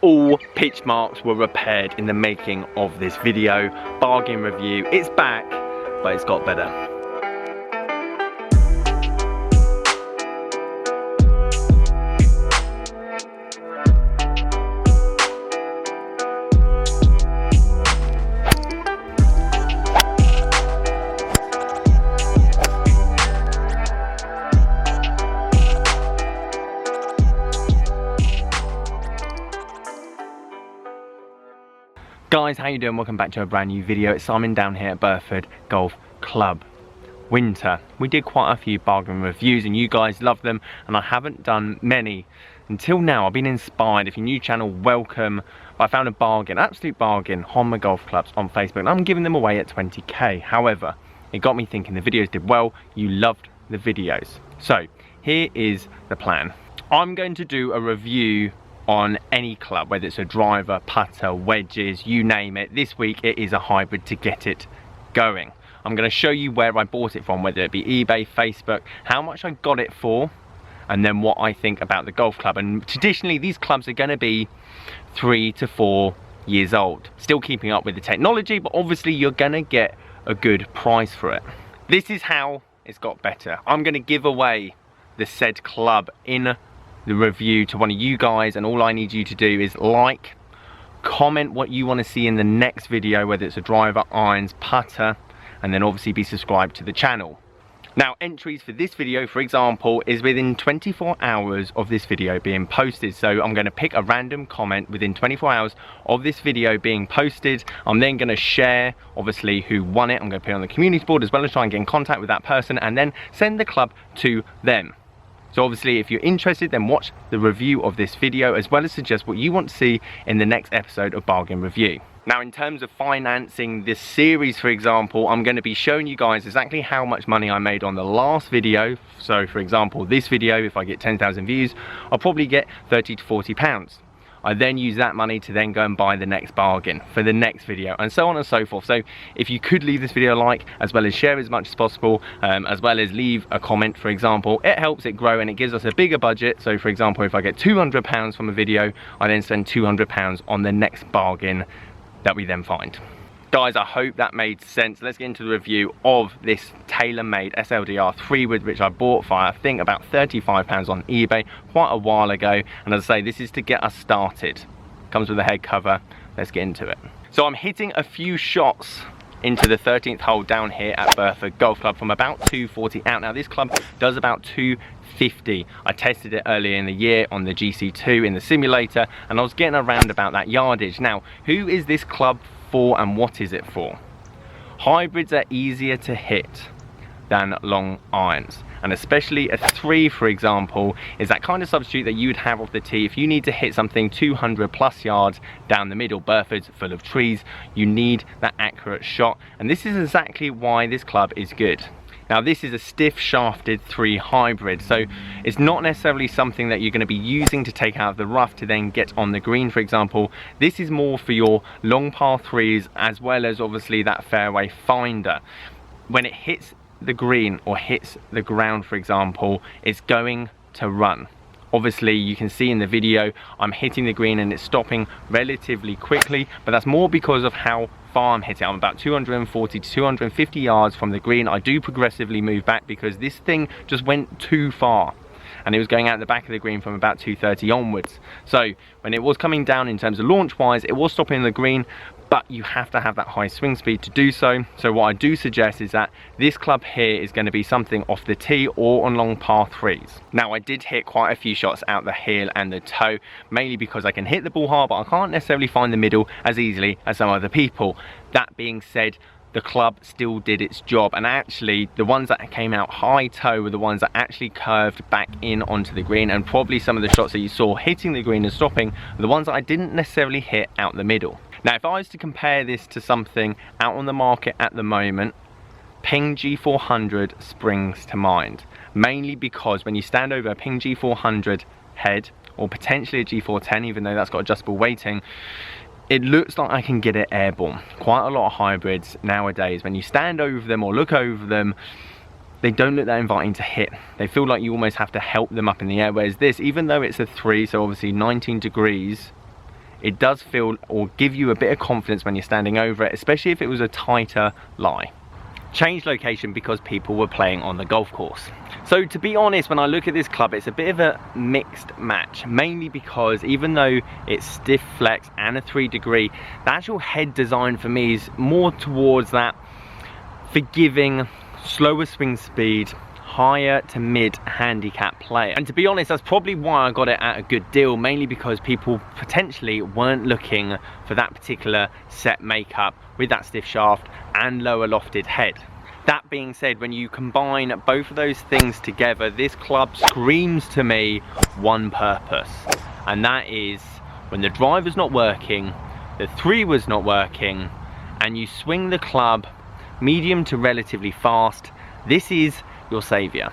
all pitch marks were repaired in the making of this video. Bargain review, it's back, but it's got better. Guys, how you doing? Welcome back to a brand new video. It's Simon down here at Burford Golf Club. Winter. We did quite a few bargain reviews and you guys love them, and I haven't done many until now. I've been inspired. If you're new channel, welcome. I found a bargain, absolute bargain, Honma Golf Clubs on Facebook, and I'm giving them away at 20k. However, it got me thinking the videos did well. You loved the videos. So here is the plan. I'm going to do a review on any club, whether it's a driver, putter, wedges, you name it. This week it is a hybrid to get it going. I'm going to show you where I bought it from, whether it be eBay, Facebook, how much I got it for, and then what I think about the golf club. And traditionally these clubs are going to be 3 to 4 years old, still keeping up with the technology, but obviously you're going to get a good price for it. This is how it's got better. I'm going to give away the said club in the review to one of you guys, and all I need you to do is like, comment what you want to see in the next video, whether it's a driver, irons, putter, and then obviously be subscribed to the channel. Now, entries for this video, for example, is within 24 hours of this video being posted. So I'm going to pick a random comment within 24 hours of this video being posted. I'm then going to share obviously who won it. I'm going to put it on the community board, as well as try and get in contact with that person and then send the club to them. So obviously if you're interested, then watch the review of this video, as well as suggest what you want to see in the next episode of Bargain Review. Now, in terms of financing this series, for example, I'm going to be showing you guys exactly how much money I made on the last video. So for example, this video, if I get 10,000 views, I'll probably get 30 to 40 pounds. I then use that money to then go and buy the next bargain for the next video, and so on and so forth. So if you could leave this video a like, as well as share as much as possible, as well as leave a comment, for example, it helps it grow and it gives us a bigger budget. So for example, if I get £200 from a video, I then spend £200 on the next bargain that we then find. Guys, I hope that made sense. Let's get into the review of this Taylormade SLDR 3-wood, which I bought for, I think, about £35 on eBay quite a while ago. And as I say, this is to get us started. Comes with a head cover. Let's get into it. So I'm hitting a few shots into the 13th hole down here at Burford Golf Club from about 240 out. Now this club does about 250. I tested it earlier in the year on the GC2 in the simulator, and I was getting around about that yardage. Now, who is this club for and what is it for? Hybrids are easier to hit than long irons, and especially a 3, for example, is that kind of substitute that you would have off the tee. If you need to hit something 200 plus yards down the middle, Burford's full of trees, you need that accurate shot, and this is exactly why this club is good. Now this is a stiff shafted 3 hybrid, so it's not necessarily something that you're going to be using to take out of the rough to then get on the green, for example. This is more for your long par 3s, as well as obviously that fairway finder. When it hits the green or hits the ground, for example, it's going to run. Obviously you can see in the video I'm hitting the green and it's stopping relatively quickly, but that's more because of how far I'm hitting. I'm about 240 to 250 yards from the green. I do progressively move back because this thing just went too far, and it was going out the back of the green from about 230 onwards. So when it was coming down in terms of launch wise, it was stopping the green, but you have to have that high swing speed to do so. So what I do suggest is that this club here is going to be something off the tee or on long par 3s. Now I did hit quite a few shots out the heel and the toe, mainly because I can hit the ball hard, but I can't necessarily find the middle as easily as some other people. That being said, the club still did its job, and actually the ones that came out high toe were the ones that actually curved back in onto the green, and probably some of the shots that you saw hitting the green and stopping are the ones that I didn't necessarily hit out the middle. Now if I was to compare this to something out on the market at the moment, Ping G400 springs to mind, mainly because when you stand over a Ping G400 head, or potentially a G410, even though that's got adjustable weighting, it looks like I can get it airborne. Quite a lot of hybrids nowadays, when you stand over them or look over them, they don't look that inviting to hit. They feel like you almost have to help them up in the air, whereas this, even though it's a 3, so obviously 19 degrees, it does feel or give you a bit of confidence when you're standing over it, especially if it was a tighter lie. Changed location because people were playing on the golf course. So to be honest, when I look at this club, it's a bit of a mixed match, mainly because even though it's stiff flex and a 3-degree, the actual head design for me is more towards that forgiving, slower swing speed, higher to mid handicap player. And to be honest, that's probably why I got it at a good deal, mainly because people potentially weren't looking for that particular set makeup with that stiff shaft and lower lofted head. That being said, when you combine both of those things together, this club screams to me one purpose, and that is when the driver's not working, the 3 was not working, and you swing the club medium to relatively fast, this is your saviour.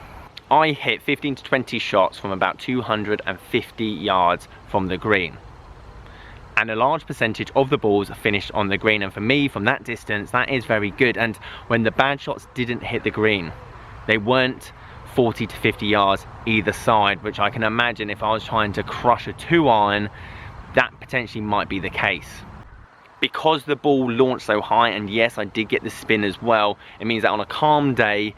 I hit 15 to 20 shots from about 250 yards from the green, and a large percentage of the balls finished on the green, and for me, from that distance, that is very good. And when the bad shots didn't hit the green, they weren't 40 to 50 yards either side, which I can imagine if I was trying to crush a 2-iron, that potentially might be the case. Because the ball launched so high, and yes, I did get the spin as well, it means that on a calm day,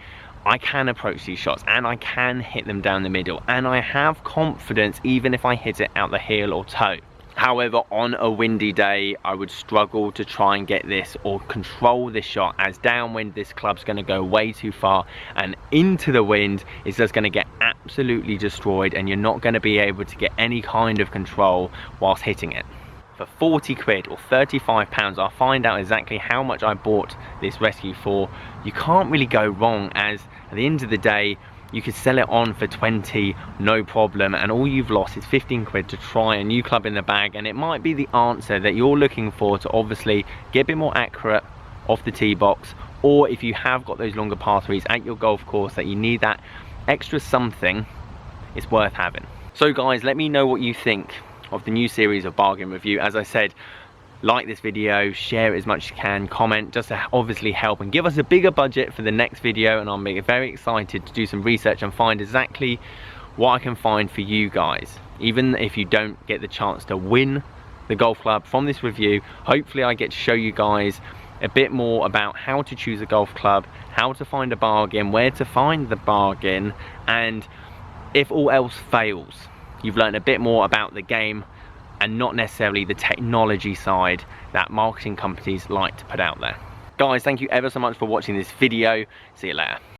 I can approach these shots and I can hit them down the middle, and I have confidence even if I hit it out the heel or toe. However, on a windy day, I would struggle to try and get this or control this shot, as downwind this club's going to go way too far, and into the wind it's just going to get absolutely destroyed, and you're not going to be able to get any kind of control whilst hitting it. For 40 quid or 35 pounds, I'll find out exactly how much I bought this rescue for. You can't really go wrong, as at the end of the day, you could sell it on for 20, no problem, and all you've lost is 15 quid to try a new club in the bag, and it might be the answer that you're looking for to obviously get a bit more accurate off the tee box, or if you have got those longer par 3s at your golf course that you need that extra something, it's worth having. So guys, let me know what you think of the new series of bargain review. As I said, like this video, share it as much as you can, comment just to obviously help and give us a bigger budget for the next video, and I'm very excited to do some research and find exactly what I can find for you guys. Even if you don't get the chance to win the golf club from this review, hopefully I get to show you guys a bit more about how to choose a golf club, how to find a bargain, where to find the bargain, and if all else fails, you've learned a bit more about the game and not necessarily the technology side that marketing companies like to put out there. Guys, thank you ever so much for watching this video. See you later.